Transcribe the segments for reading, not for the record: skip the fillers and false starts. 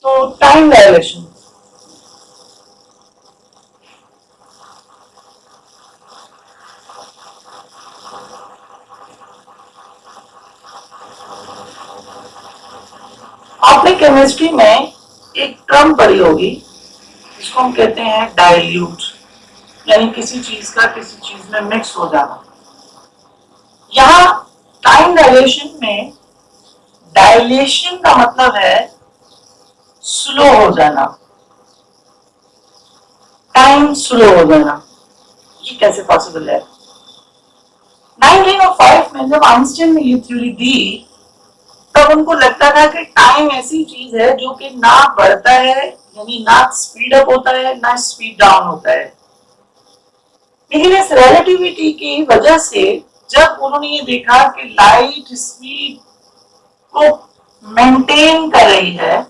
तो time dilation, आपने chemistry में एक टर्म पढ़ी होगी, इसको हम कहते हैं डाइल्यूट, यानी किसी चीज का किसी चीज में मिक्स हो जाना। यहाँ टाइम डायलेशन में डायलेशन का मतलब है स्लो हो जाना, टाइम स्लो हो जाना। ये कैसे पॉसिबल है? 1905 में जब आइंस्टाइन ने ये थ्योरी दी, तब उनको लगता था कि टाइम ऐसी चीज है जो कि ना बढ़ता है, यानी ना स्पीड अप होता है ना स्पीड डाउन होता है। लेकिन इस रिलेटिविटी की वजह से जब उन्होंने ये देखा कि लाइट स्पीड को मेंटेन कर रही है,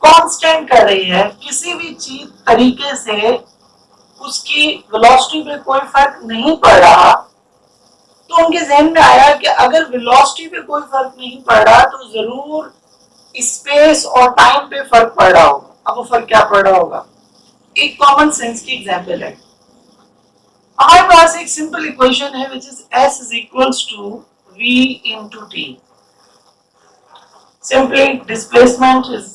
कांस्टेंट कर रही है, किसी भी चीज तरीके से उसकी वेलोसिटी पे कोई फर्क नहीं पड़ रहा, तो उनके जहन में आया कि अगर वेलोसिटी पे कोई फर्क नहीं पड़ रहा तो जरूर स्पेस और टाइम पे फर्क पड़ रहा होगा। अब वो फर्क क्या पड़ रहा होगा? एक कॉमन सेंस की एग्जांपल है, हमारे पास एक सिंपल इक्वेशन है which is s is equals to v into t. Simply displacement is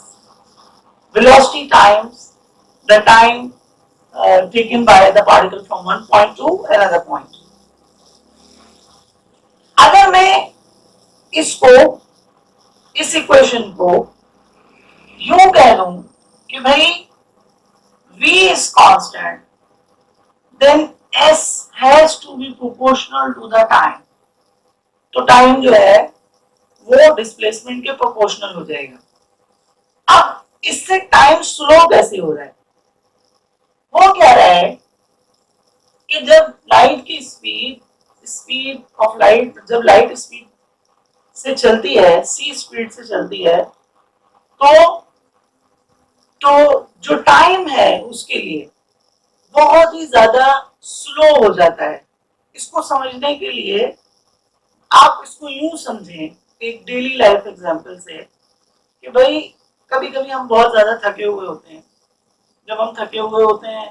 velocity times the time taken by the particle from one point to another point. अगर मैं इसको, इस equation को यूं कह दूं कि भाई v is constant, then s has to be proportional to the time, तो टाइम जो है वो डिस्प्लेसमेंट के प्रोपोर्शनल हो जाएगा। अब इससे टाइम स्लो कैसे हो रहा है? वो कह रहा है कि जब लाइट की स्पीड ऑफ लाइट, जब लाइट स्पीड से चलती है, सी स्पीड से चलती है, तो जो टाइम है उसके लिए बहुत ही ज्यादा स्लो हो जाता है। इसको समझने के लिए आप इसको यूं समझें एक डेली लाइफ एग्जांपल से कि भाई कभी कभी हम बहुत ज्यादा थके हुए होते हैं। जब हम थके हुए होते हैं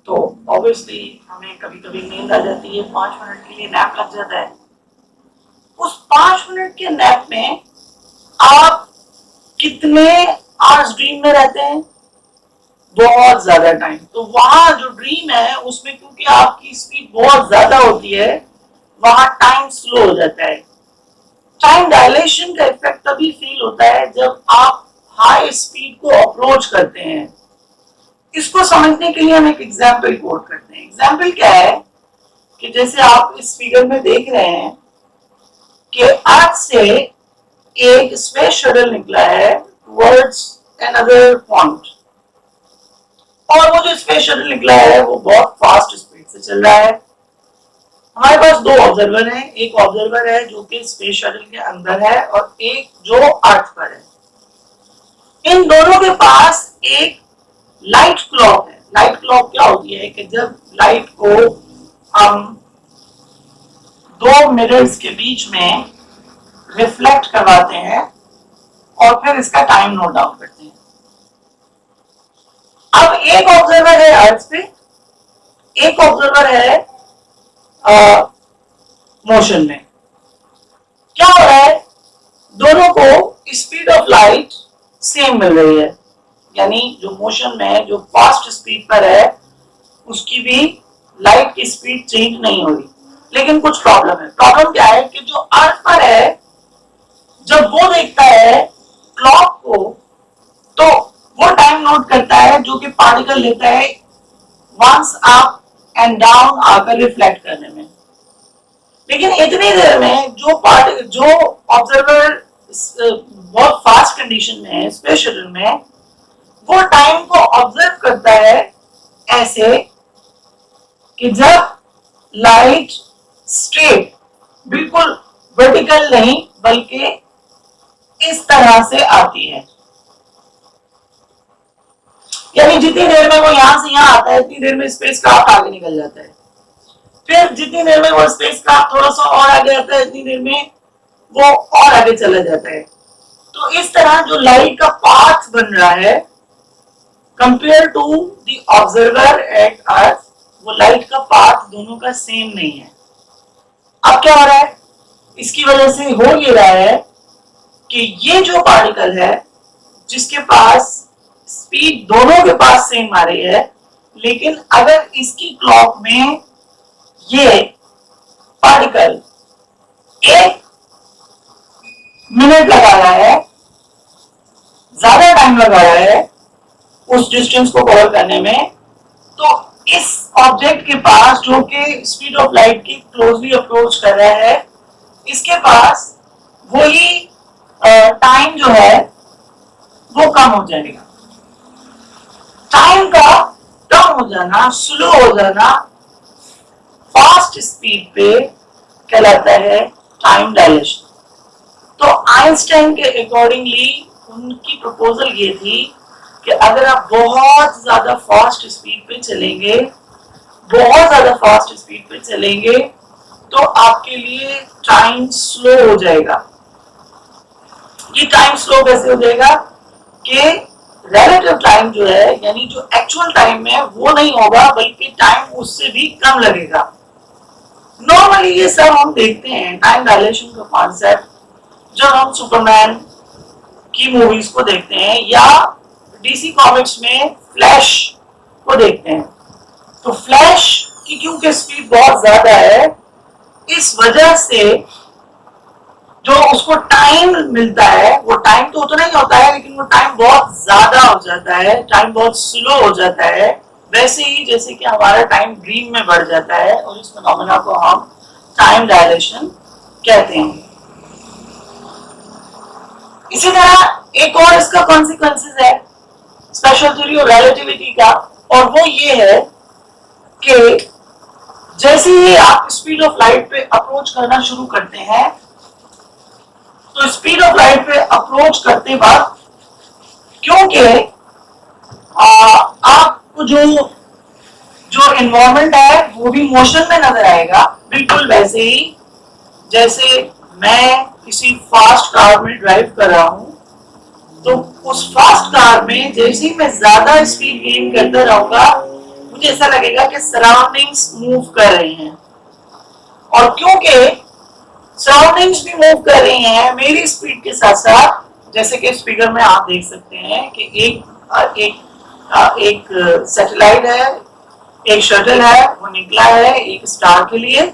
तो ऑब्वियसली हमें कभी कभी नींद आ जाती है, 5 मिनट के लिए नैप लग जाता है। उस 5 मिनट के नैप में आप कितने आवर्स ड्रीम में रहते हैं? बहुत ज्यादा टाइम। तो वहां जो ड्रीम है उसमें क्योंकि आपकी स्पीड बहुत ज्यादा होती है, वहां टाइम स्लो हो जाता है। टाइम डायलेशन का इफेक्ट तभी फील होता है जब आप हाई स्पीड को अप्रोच करते हैं। इसको समझने के लिए हम एक एग्जाम्पल कोट करते हैं। एग्जाम्पल क्या है कि जैसे आप इस फिगर में देख रहे हैं कि अर्थ से एक स्पेस शटल निकला है टुवर्ड्स अनदर पॉइंट, और वो जो स्पेस शटल निकला है वो बहुत फास्ट स्पीड से चल रहा है। हमारे पास दो ऑब्जर्वर हैं, एक ऑब्जर्वर है जो कि स्पेस शटल के अंदर है और एक जो अर्थ पर है। इन दोनों के पास एक लाइट क्लॉक है। लाइट क्लॉक क्या होती है कि जब लाइट को हम दो मिरर्स के बीच में रिफ्लेक्ट करवाते हैं और फिर इसका टाइम नोट डाउन करते हैं। अब एक ऑब्जर्वर है अर्थ पे, एक ऑब्जर्वर है मोशन में। क्या हो रहा है? दोनों को स्पीड ऑफ लाइट सेम मिल रही है, यानी जो मोशन में है, जो फास्ट स्पीड पर है, उसकी भी लाइट की स्पीड चेंज नहीं हो रही। लेकिन कुछ प्रॉब्लम है। प्रॉब्लम क्या है कि जो अर्थ पर है, जब वो देखता है क्लॉक को, तो वो टाइम नोट करता है जो कि पार्टिकल लेता है वंस अप एंड डाउन आकर रिफ्लेक्ट करने में। लेकिन इतनी देर में जो ऑब्जर्वर बहुत फास्ट कंडीशन में है स्पेस शटल में, वो टाइम को ऑब्जर्व करता है ऐसे कि जब लाइट स्ट्रेट, बिल्कुल वर्टिकल नहीं बल्कि इस तरह से आती है, यानी जितनी देर में वो यहां से यहां आता है इतनी देर में स्पेस क्राफ्ट आगे निकल जाता है। फिर जितनी देर में वो स्पेस क्राफ्ट थोड़ा सा और आगे आता है इतनी देर में वो और आगे चला जाता है। तो तो इस तरह जो लाइट का पाथ बन रहा है compare to the observer at earth, वो लाइट का पाथ दोनों का सेम नहीं है। अब क्या हो रहा है, इसकी वजह से हो ये रहा है कि ये जो पार्टिकल है जिसके पास स्पीड दोनों के पास सेम आ रही है, लेकिन अगर इसकी क्लॉक में ये पार्टिकल 1 मिनट लगा रहा है, ज्यादा टाइम लगा रहा है उस डिस्टेंस को कवर करने में, तो इस ऑब्जेक्ट के पास जो कि स्पीड ऑफ लाइट की क्लोजली अप्रोच कर रहा है, इसके पास वही टाइम जो है वो कम हो जाएगा। टाइम का कम हो जाना, स्लो हो जाना फास्ट स्पीड पे कहलाता है टाइम डायलेशन। तो आइंस्टाइन के अकॉर्डिंगली उनकी प्रपोजल ये थी कि अगर आप बहुत ज्यादा फास्ट स्पीड पे चलेंगे, बहुत ज्यादा फास्ट स्पीड पे चलेंगे, तो आपके लिए टाइम स्लो हो जाएगा। ये टाइम स्लो कैसे हो जाएगा कि रिलेटिव टाइम जो है, यानी जो एक्चुअल टाइम है वो नहीं होगा, बल्कि टाइम उससे भी कम लगेगा। नॉर्मली ये सब हम देखते हैं टाइम डायलेशन का कॉन्सेप्ट जब हम सुपरमैन की मूवीज को देखते हैं या डीसी कॉमिक्स में फ्लैश को देखते हैं। तो फ्लैश की क्योंकि स्पीड बहुत ज्यादा है, इस वजह से जो उसको टाइम मिलता है वो टाइम तो उतना ही होता है, लेकिन वो टाइम बहुत ज्यादा हो जाता है, टाइम बहुत स्लो हो जाता है। वैसे ही जैसे कि हमारा टाइम ड्रीम में बढ़ जाता है, और इस फिनोमेना को हम टाइम डायलेशन कहते हैं। इसी तरह एक और इसका कॉन्सिक्वेंसेस है स्पेशल थ्योरी ऑफ रिलेटिविटी का, और वो ये है कि जैसे ही आप स्पीड ऑफ लाइट पे अप्रोच करना शुरू करते हैं, तो स्पीड ऑफ लाइट पे अप्रोच करते वक्त क्योंकि आपको जो एनवायरनमेंट है वो भी मोशन में नजर आएगा, बिल्कुल वैसे ही जैसे मैं किसी फास्ट कार में ड्राइव कर रहा हूं, तो उस फास्ट कार में जैसे ही मैं ज्यादा स्पीड गेन करता रहूंगा, मुझे ऐसा लगेगा कि सराउंडिंग्स मूव कर रही हैं। और क्योंकि सराउंडिंग्स भी मूव कर रही हैं मेरी स्पीड के साथ साथ, जैसे कि इस फिगर में आप देख सकते हैं कि एक सैटेलाइट है, एक शटल है, वो निकला है एक स्टार के लिए,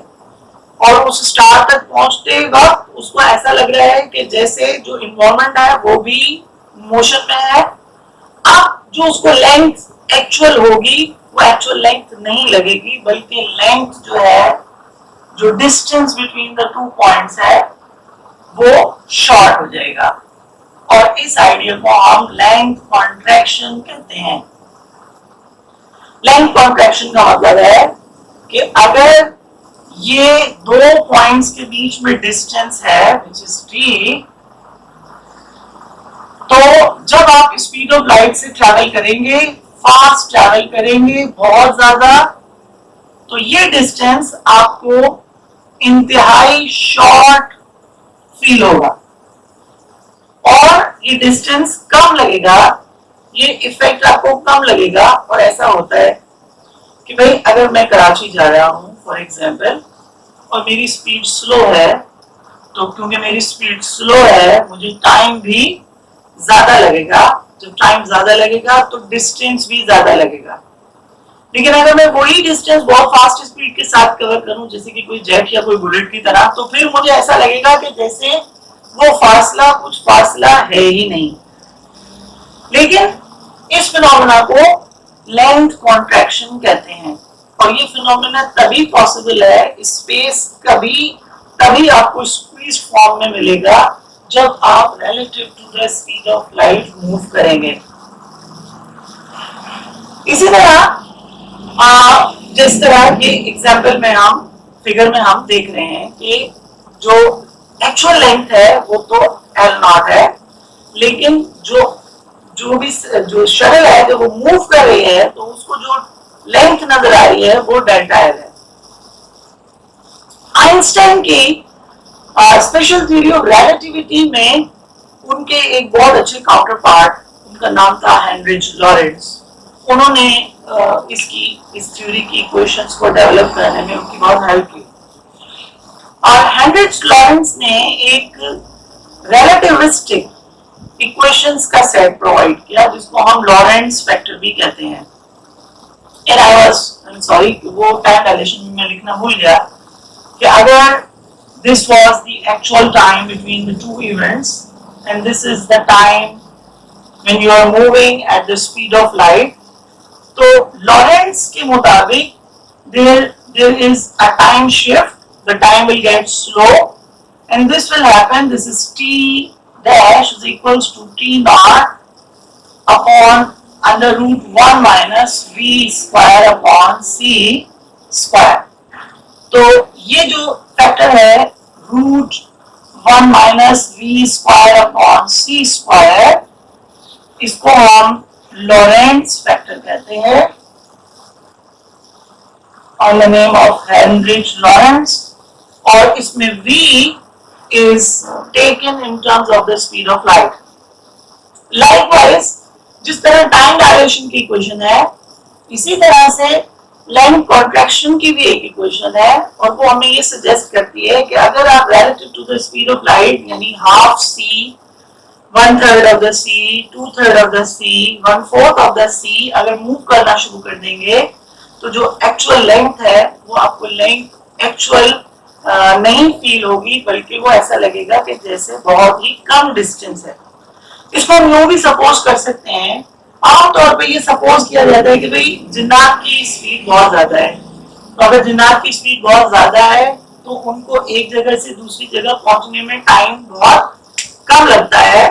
और उस स्टार तक पहुंचते वक्त उसको ऐसा लग रहा है कि जैसे जो इन्वायरमेंट है वो भी मोशन में है। अब जो उसको लेंथ एक्चुअल होगी वो एक्चुअल लेंथ नहीं लगेगी, बल्कि लेंथ जो है, जो डिस्टेंस बिटवीन द 2 पॉइंट्स है, वो शॉर्ट हो जाएगा। और इस आइडिया को हम लेंथ कॉन्ट्रैक्शन कहते हैं। लेंथ कॉन्ट्रैक्शन का मतलब है कि अगर ये 2 पॉइंट्स के बीच में डिस्टेंस है विच इज टी, तो जब आप स्पीड ऑफ लाइट से ट्रैवल करेंगे, फास्ट ट्रैवल करेंगे बहुत ज्यादा, तो ये डिस्टेंस आपको इंतहाई शॉर्ट फील होगा और ये डिस्टेंस कम लगेगा, ये इफेक्ट आपको कम लगेगा। और ऐसा होता है कि भाई अगर मैं कराची जा रहा हूं फॉर एग्जांपल और मेरी स्पीड स्लो है, तो क्योंकि मेरी स्पीड स्लो है मुझे टाइम भी ज्यादा लगेगा। जब टाइम ज्यादा लगेगा तो डिस्टेंस भी ज्यादा लगेगा। लेकिन अगर मैं वही डिस्टेंस बहुत फास्ट स्पीड के साथ कवर करूं, जैसे कि कोई जेट या कोई बुलेट की तरह, तो फिर मुझे ऐसा लगेगा कि जैसे वो फासला कुछ फासला है ही नहीं। लेकिन इस फिनोमेना को लेंथ कॉन्ट्रैक्शन कहते हैं, और ये फिनोमेना तभी पॉसिबल है, स्पेस तभी आपको स्क्वीज फॉर्म में मिलेगा जब आप relative to the speed of light move करेंगे। इसी तरह जिस तरह के एग्जाम्पल में हम फिगर में हम देख रहे हैं कि जो एक्चुअल लेंथ है वो तो L0 है, लेकिन जो शटल है जब वो मूव कर रही है तो उसको जो लेंथ नजर आ रही है वो डेल्टा L है। आइंस्टाइन की स्पेशल थ्योरी ऑफ रिलेटिविटी में उनके एक बहुत अच्छे काउंटर पार्ट, उनका नाम था हेनरिच लॉरेंस, उन्होंने इस थ्योरी की इक्वेशंस को डेवलप करने में उनकी बहुत हेल्प की। और हेनरिच लॉरेंस ने एक रिलेटिविस्टिक इक्वेशंस का सेट प्रोवाइड किया जिसको हम लॉरेंस फैक्टर भी कहते हैं। एंड आई सॉरी, वो टाइम डायलेशन में मैं लिखना भूल गया कि अगर this was the actual time between the two events and this is the time when you are moving at the speed of light, तो लॉरेंस के मुताबिक there is a time shift, the time will get slow and this will happen, this is t dash is equals to t naught upon under root 1 minus v square upon c square। तो ये जो factor है root 1 minus V square upon C square, इसको हम Lorentz factor कहते हैं on the name of Heinrich Lorentz. और इसमें v is taken in terms of the speed of light। Likewise, जिस तरह टाइम डायलेशन की इक्वेशन है, इसी तरह से लेंथ कॉन्ट्रैक्शन की भी एक इक्वेशन है और वो हमें ये सजेस्ट करती है कि अगर आप relative to the speed of light यानी half C, 1/3 of the C, 2/3 of the C, 1/4 of the C अगर मूव करना शुरू कर देंगे तो जो एक्चुअल लेंथ है वो आपको लेंथ एक्चुअल नहीं फील होगी, बल्कि वो ऐसा लगेगा कि जैसे बहुत ही कम डिस्टेंस है। इसको हम यूं भी सपोज कर सकते हैं, आमतौर पे ये सपोज किया जाता है कि भाई जिन्नात की स्पीड बहुत ज्यादा है, तो अगर जिन्नात की स्पीड बहुत ज्यादा है तो उनको एक जगह से दूसरी जगह पहुंचने में टाइम बहुत कम लगता है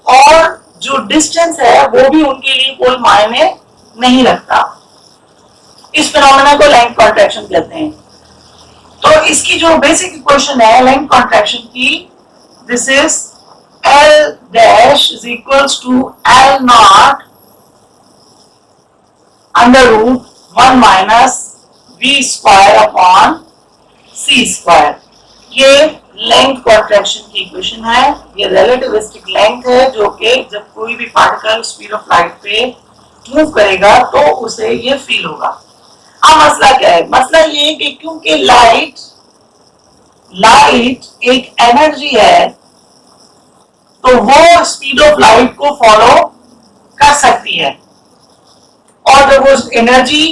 और जो डिस्टेंस है वो भी उनके लिए कोई मायने नहीं रखता। इस फिनोमेना को लेंथ कॉन्ट्रैक्शन कहते हैं। तो इसकी जो बेसिक इक्वेशन है लेंथ कॉन्ट्रैक्शन की, this is L dash is equals to L naught under root 1 minus v square upon c square। ये लेंथ कॉन्ट्रैक्शन की इक्वेशन है। ये रिलेटिविस्टिक लेंथ है जो कि जब कोई भी पार्टिकल स्पीड ऑफ लाइट पे मूव करेगा तो उसे ये फील होगा। अब मसला क्या है? मसला ये है कि क्योंकि लाइट एक एनर्जी है तो वो स्पीड ऑफ लाइट को फॉलो कर सकती है और जब वो एनर्जी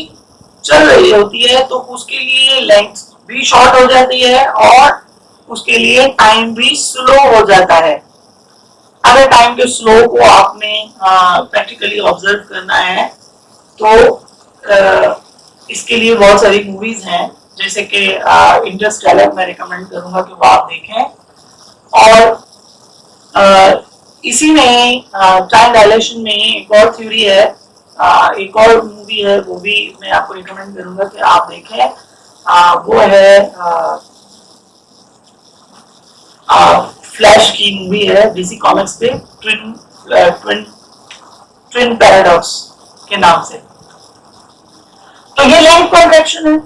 चल रही होती है तो उसके लिए लेंथ भी शॉर्ट हो जाती है और उसके लिए टाइम भी स्लो हो जाता है। अगर टाइम के स्लो को आपने प्रैक्टिकली ऑब्जर्व करना है तो इसके लिए बहुत सारी मूवीज हैं, जैसे कि इंटरस्टेलर मैं रिकमेंड करूंगा कि वो आप देखें। और इसी में टाइम डायलेशन में एक और थ्योरी है, एक और मूवी है, वो भी मैं आपको रिकमेंड करूंगा कि आप देखें। वो है फ्लैश की मूवी है डीसी कॉमिक्स पे, ट्विन पैराडॉक्स के नाम से। तो ये लेंथ कॉन्ट्रैक्शन है।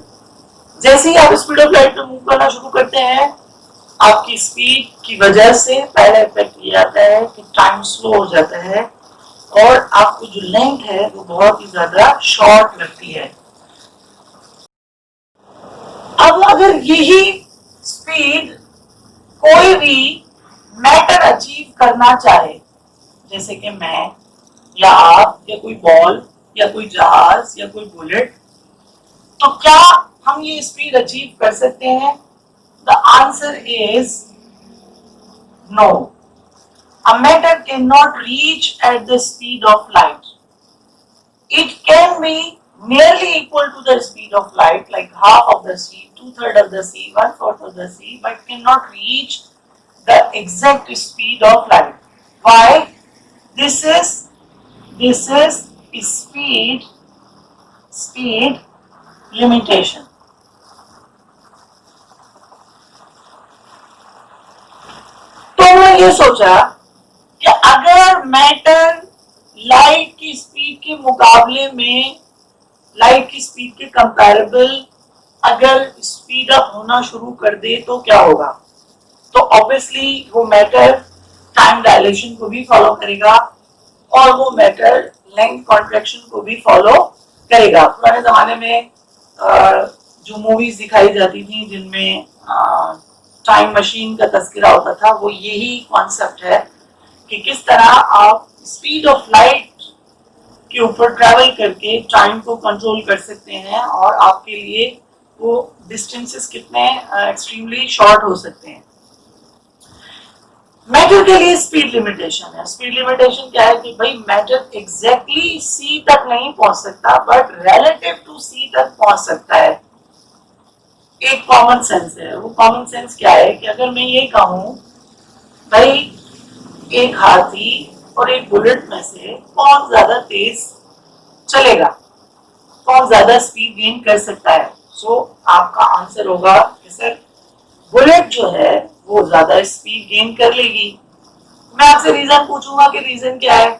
जैसे ही आप स्पीड ऑफ लाइट पे मूव करना शुरू करते हैं, आपकी स्पीड की वजह से पहला इफेक्ट ये आता है कि टाइम स्लो हो जाता है और आपको जो लेंथ है वो बहुत ही ज्यादा शॉर्ट लगती है। अब अगर यही स्पीड कोई भी मैटर अचीव करना चाहे, जैसे कि मैं या आप या कोई बॉल या कोई जहाज या कोई बुलेट, तो क्या हम ये स्पीड अचीव कर सकते हैं? The answer is no. A matter cannot reach at the speed of light. It can be nearly equal to the speed of light, like half of the speed, 2/3 of the speed, 1/4 of the speed, but cannot reach the exact speed of light. Why? This is speed limitation. तो मैं ये सोचा कि अगर matter light की speed के मुकाबले में, लाइट की स्पीड के कंपैरेबल अगर स्पीड अप होना शुरू कर दे तो क्या होगा? तो ऑब्वियसली वो मैटर टाइम डायलेशन को भी फॉलो करेगा और वो मैटर लेंथ कॉन्ट्रैक्शन को भी फॉलो करेगा। पुराने जमाने में जो मूवीज दिखाई जाती थी जिनमें टाइम मशीन का तस्करा होता था, वो यही कॉन्सेप्ट है कि किस तरह आप स्पीड ऑफ लाइट के ऊपर ट्रैवल करके टाइम को कंट्रोल कर सकते हैं और आपके लिए वो डिस्टेंसेस कितने एक्सट्रीमली शॉर्ट हो सकते हैं। मैटर के लिए स्पीड लिमिटेशन है। स्पीड लिमिटेशन क्या है कि भाई मैटर एग्जैक्टली सी तक नहीं पहुंच सकता, बट रिलेटिव टू सी तक पहुंच सकता है। एक कॉमन सेंस है। वो कॉमन सेंस क्या है कि अगर मैं ये कहूं भाई एक हाथी और एक बुलेट में से कौन ज्यादा तेज चलेगा, कौन ज्यादा स्पीड गेन कर सकता है, सो आपका आंसर होगा कि सर बुलेट जो है वो ज्यादा स्पीड गेन कर लेगी। मैं आपसे रीजन पूछूंगा कि रीजन क्या है,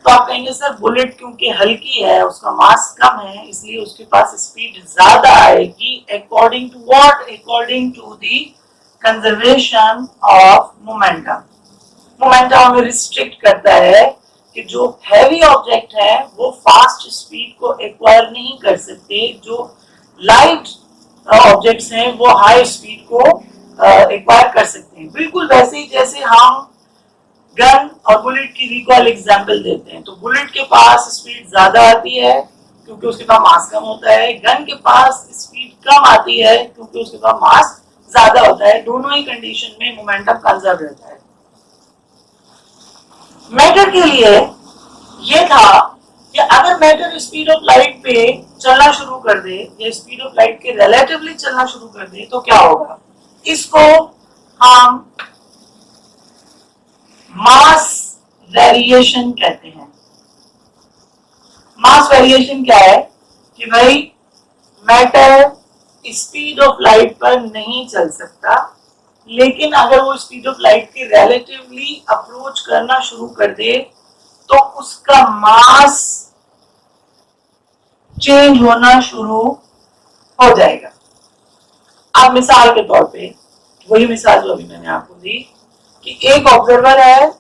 तो आप कहेंगे सर बुलेट क्योंकि हल्की है, उसका मास कम है, इसलिए उसके पास स्पीड ज्यादा आएगी। According to what? According to the conservation of momentum. Momentum हमें रिस्ट्रिक्ट करता है कि जो हैवी ऑब्जेक्ट है वो फास्ट स्पीड को एक्वायर नहीं कर सकते, जो लाइट ऑब्जेक्ट्स हैं वो हाई स्पीड को एक्वायर कर सकते हैं। बिल्कुल वैसे ही जैसे हम गन और बुलेट की रिकॉल एग्जांपल देते हैं, तो बुलेट के पास स्पीड ज्यादा आती है क्योंकि उसके पास मास कम होता है, गन के पास स्पीड कम आती है क्योंकि उसके पास मास ज्यादा होता है। दोनों ही कंडीशन में मोमेंटम कंजर्व रहता है। मैटर के लिए ये था कि अगर मैटर स्पीड ऑफ लाइट पे चलना शुरू कर दे या स्पीड ऑफ लाइट के रिलेटिवली चलना शुरू कर दे तो क्या होगा। इसको हम मास वेरिएशन कहते हैं। मास वेरिएशन क्या है कि भाई मैटर स्पीड ऑफ लाइट पर नहीं चल सकता, लेकिन अगर वो स्पीड ऑफ लाइट के रिलेटिवली अप्रोच करना शुरू कर दे तो उसका मास चेंज होना शुरू हो जाएगा। अब मिसाल के तौर पे वही मिसाल जो अभी मैंने आपको दी कि एक ऑब्जर्वर है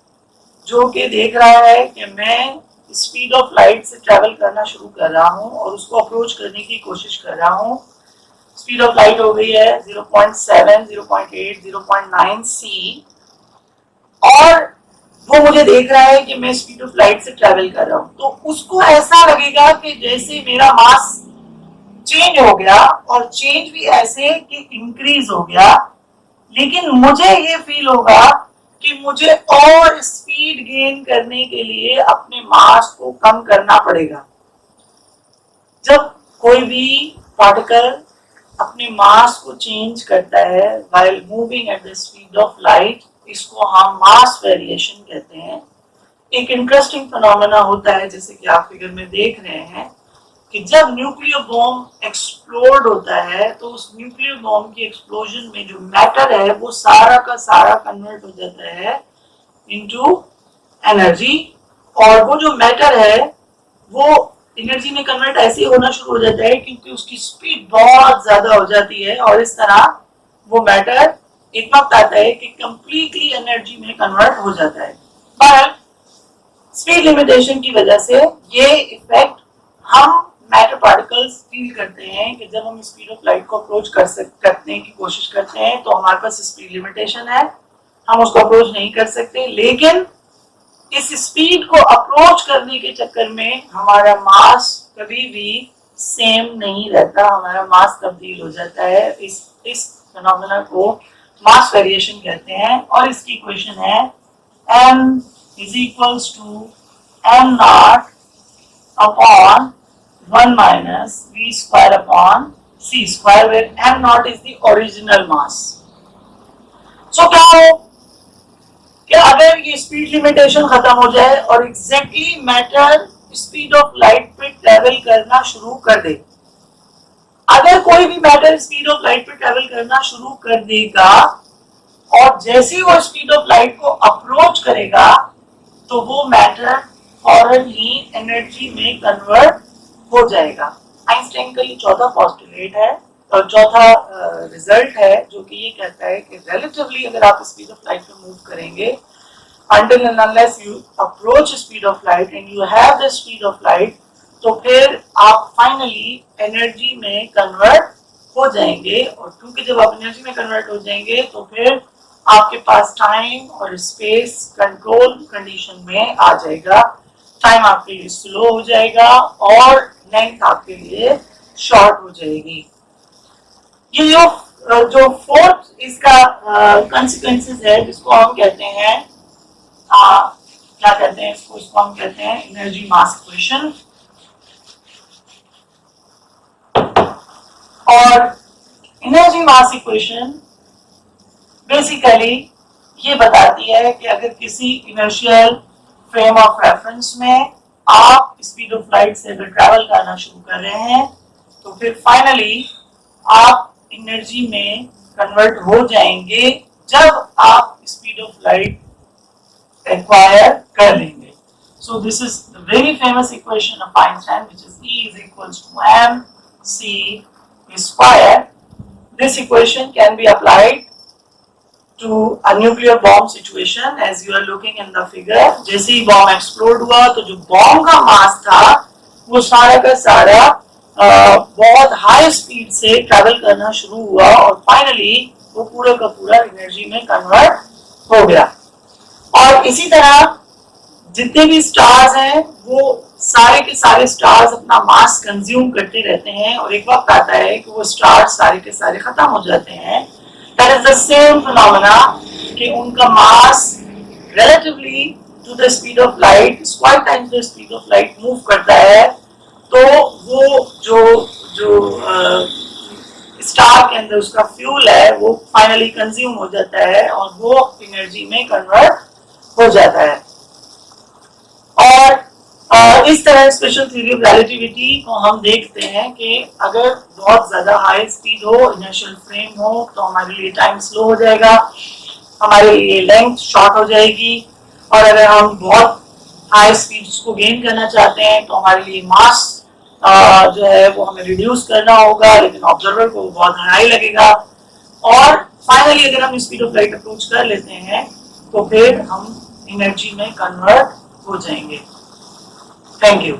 जो कि देख रहा है कि मैं स्पीड ऑफ लाइट से ट्रेवल करना शुरू कर रहा हूं और उसको अप्रोच करने की कोशिश कर रहा हूं। स्पीड ऑफ लाइट हो गई है 0.7, 0.8, 0.9 सी, और वो मुझे देख रहा है कि मैं स्पीड ऑफ लाइट से ट्रेवल कर रहा हूं, तो उसको ऐसा लगेगा कि जैसे मेरा मास चेंज हो गया, और चेंज भी ऐसे कि इंक्रीज हो गया, लेकिन मुझे ये फील होगा कि मुझे और स्पीड गेन करने के लिए अपने मास को कम करना पड़ेगा। जब कोई भी पार्टिकल अपने मास को चेंज करता है while moving at the speed of light, इसको हम मास वेरिएशन कहते हैं। एक इंटरेस्टिंग फिनोमेना होता है जैसे कि आप फिगर में देख रहे हैं कि जब न्यूक्लियर बॉम्ब एक्सप्लोड होता है तो उस न्यूक्लियर बॉम्ब की एक्सप्लोजन में जो मैटर है वो सारा का सारा कन्वर्ट हो जाता है इनटू एनर्जी, और वो जो मैटर है वो एनर्जी में कन्वर्ट ऐसे होना शुरू हो जाता है क्योंकि उसकी स्पीड बहुत ज्यादा हो जाती है, और इस तरह वो मैटर एक वक्त आता है कि कंप्लीटली एनर्जी में कन्वर्ट हो जाता है। पर स्पीड लिमिटेशन की वजह से ये इफेक्ट हम मैटर पार्टिकल्स फील करते हैं कि जब हम स्पीड ऑफ लाइट को अप्रोच करने की कोशिश करते हैं तो हमारे पास स्पीड लिमिटेशन है, हम उसको अप्रोच नहीं कर सकते, लेकिन इस स्पीड को अप्रोच करने के चक्कर में हमारा मास कभी भी सेम नहीं रहता, हमारा मास तब्दील हो जाता है। इस फिनोमेना को मास वेरिएशन कहते हैं, और इसकी इक्वेशन है m is equals to m naught upon 1 minus v square upon c square, where m naught is the original mass. So क्या हो कि अगर ये स्पीड लिमिटेशन खत्म हो जाए और exactly matter speed of light पे ट्रेवल करना शुरू कर दे, अगर कोई भी मैटर स्पीड ऑफ लाइट पे ट्रेवल करना शुरू कर देगा और जैसे ही वो स्पीड ऑफ लाइट को अप्रोच करेगा तो वो मैटर फौरन ही एनर्जी में कन्वर्ट हो जाएगा। आइंस्टाइन का ये चौथा पोस्टुलेट है और चौथा रिजल्ट है जो कि ये कहता है कि रिलेटिवली अगर आप स्पीड ऑफ लाइट पे मूव करेंगे until and unless you approach speed of light and you have the speed of light, तो फिर आप फाइनली एनर्जी में कन्वर्ट हो जाएंगे, और क्योंकि जब आप एनर्जी में कन्वर्ट हो जाएंगे तो फिर आपके पास टाइम और स्पेस कंट्रोल कंडीशन में आ जाएगा। टाइम आपके लिए स्लो हो जाएगा और लेंथ आपके लिए शॉर्ट हो जाएगी। ये जो फोर्थ इसका कंसिक्वेंसेस है, जिसको हम कहते हैं क्या कहते हैं इसको हम कहते हैं एनर्जी मास इक्वेशन। और एनर्जी मास इक्वेशन बेसिकली ये बताती है कि अगर किसी इनर्शियल फ्रेम ऑफ रेफरेंस में आप स्पीड ऑफ लाइट से अगर ट्रैवल करना शुरू कर रहे हैं तो फिर फाइनली आप एनर्जी में कन्वर्ट हो जाएंगे जब आप स्पीड ऑफ लाइट एक्वायर कर लेंगे। So this is the very famous equation of Einstein, which is E is equals to mc square. This equation can be applied to a nuclear bomb situation as you are looking in the figure. जैसे ही bomb explode हुआ तो जो bomb का मास था वो सारा का सारा बहुत हाई स्पीड से ट्रैवल करना शुरू हुआ और फाइनली वो पूरा का पूरा एनर्जी में कन्वर्ट हो गया। और इसी तरह जितने भी स्टार्स हैं वो सारे के सारे स्टार्स अपना मास कंज्यूम करते रहते हैं और एक वक्त आता है कि वो स्टार्स सारे के सारे खत्म हो जाते हैं। That is the same phenomena कि उनका मास relatively to the speed of light, square times the speed of light move करता है, तो वो जो स्टार के अंदर उसका फ्यूल है वो फाइनली कंज्यूम हो जाता है और वो एनर्जी में कन्वर्ट हो जाता है। और इस तरह स्पेशल थ्योरी ऑफ रिलेटिविटी को हम देखते हैं कि अगर बहुत ज्यादा हाई स्पीड हो, इनर्शियल फ्रेम हो, तो हमारे लिए टाइम स्लो हो जाएगा, हमारे लिए लेंथ शॉर्ट हो जाएगी। और अगर हम बहुत हाई स्पीड को गेन करना चाहते हैं तो हमारे लिए मास जो है वो हमें रिड्यूस करना होगा, लेकिन ऑब्जर्वर को बहुत हाई लगेगा। और फाइनली अगर हम स्पीड ऑफ लाइट अप्रोच कर लेते हैं तो फिर हम एनर्जी में कन्वर्ट हो जाएंगे। Thank you.